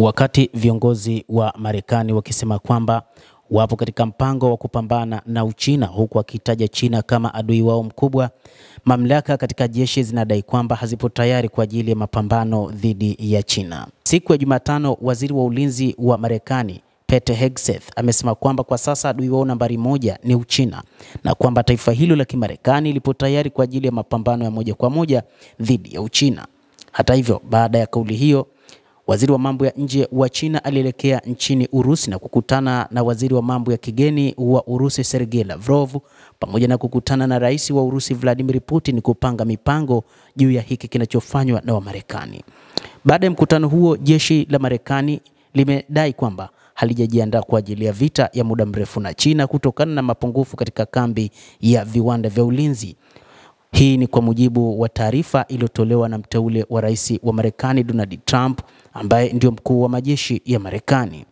Wakati viongozi wa Marekani wakisema kwamba wapo katika mpango wa kupambana na Uchina, huku wakitaja China kama adui wao mkubwa, mamlaka katika jeshi zinadai kwamba hazipo tayari kwa ajili ya mapambano dhidi ya China. Siku ya Jumatano, waziri wa ulinzi wa Marekani Pete Hegseth amesema kwamba kwa sasa adui wao nambari moja ni Uchina na kwamba taifa hilo la Kimarekani lipo tayari kwa ajili ya mapambano ya moja kwa moja dhidi ya Uchina. Hata hivyo, baada ya kauli hiyo, waziri wa mambo ya nje wa China alielekea nchini Urusi na kukutana na waziri wa mambo ya kigeni wa Urusi Sergei Lavrov pamoja na kukutana na rais wa Urusi Vladimir Putin kupanga mipango juu ya hiki kinachofanywa na Wamarekani. Baada ya mkutano huo, jeshi la Marekani limedai kwamba halijajiandaa kwa ajili ya vita ya muda mrefu na China kutokana na mapungufu katika kambi ya viwanda vya ulinzi. Hii ni kwa mujibu wa taarifa iliyotolewa na mteule wa rais wa Marekani Donald Trump, ambaye ndio mkuu wa majeshi ya Marekani.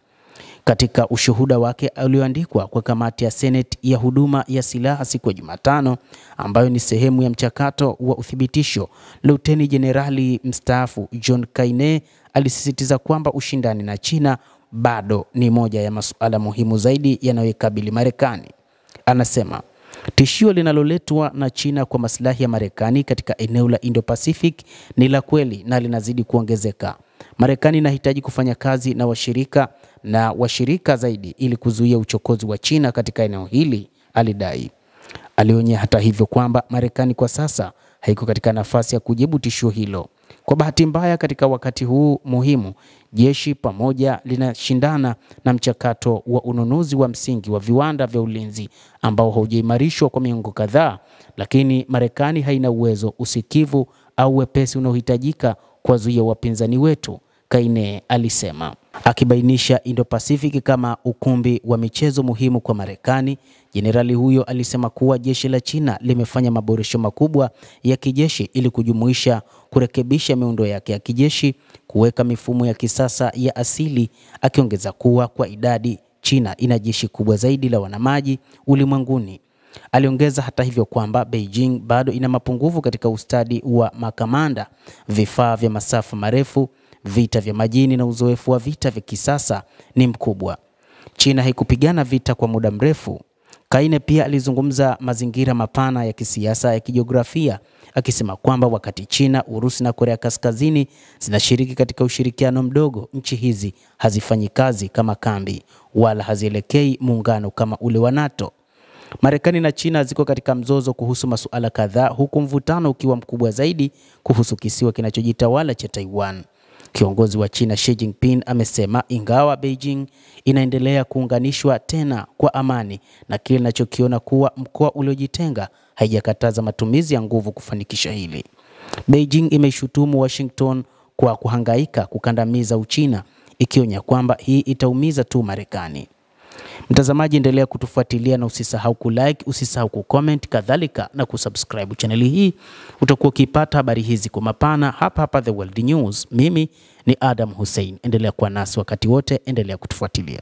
Katika ushuhuda wake ulioandikwa kwa kamati ya Senate ya huduma ya silaha siku ya Jumatano, ambayo ni sehemu ya mchakato wa uthibitisho, Luteni Jenerali mstaafu John Kaine alisisitiza kwamba ushindani na China bado ni moja ya masuala muhimu zaidi yanayoikabili Marekani. Anasema tishio linaloletwa na China kwa maslahi ya Marekani katika eneo la Indo-Pacific ni la kweli na linazidi kuongezeka. Marekani inahitaji kufanya kazi na washirika zaidi ili kuzuia uchokozi wa China katika eneo hili, alidai. Alionya hata hivyo kwamba Marekani kwa sasa haiko katika nafasi ya kujibu tishio hilo. Kwa bahati mbaya, katika wakati huu muhimu, jeshi pamoja linashindana na mchakato wa ununuzi wa msingi wa viwanda vya ulinzi ambao haujaimarishwa kwa miongo kadhaa, lakini Marekani haina uwezo, usikivu au wepesi unaohitajika kuwazuia wapinzani wetu, Kaine alisema. Akibainisha Indo-Pacific kama ukumbi wa michezo muhimu kwa Marekani, jenerali huyo alisema kuwa jeshi la China limefanya maboresho makubwa ya kijeshi ili kujumuisha kurekebisha miundo yake ya kijeshi, kuweka mifumo ya kisasa ya asili, akiongeza kuwa kwa idadi China ina jeshi kubwa zaidi la wanamaji ulimwenguni. Aliongeza hata hivyo kwamba Beijing bado ina mapungufu katika ustadi wa makamanda, vifaa vya masafa marefu, vita vya majini na uzoefu wa vita vya kisasa ni mkubwa. China haikupigana vita kwa muda mrefu. Kaine pia alizungumza mazingira mapana ya kisiasa ya kijiografia, akisema kwamba wakati China, Urusi na Korea Kaskazini zinashiriki katika ushirikiano mdogo, nchi hizi hazifanyi kazi kama kambi wala hazielekei muungano kama ule wa NATO. Marekani na China ziko katika mzozo kuhusu masuala kadhaa, huku mvutano ukiwa mkubwa zaidi kuhusu kisiwa kinachojitawala cha Taiwan. Kiongozi wa China Xi Jinping amesema ingawa Beijing inaendelea kuunganishwa tena kwa amani na kile anachokiona kuwa mkoa uliojitenga, haijakataza matumizi ya nguvu kufanikisha hili. Beijing imeshutumu Washington kwa kuhangaika kukandamiza Uchina, ikionya kwamba hii itaumiza tu Marekani. Mtazamaji, endelea kutufuatilia na usisahau kulike, usisahau kucomment, kadhalika na kusubscribe chaneli hii. Utakuwa ukipata habari hizi kwa mapana hapa The World News. Mimi ni Adam Hussein. Endelea kuwa nasi wakati wote, endelea kutufuatilia.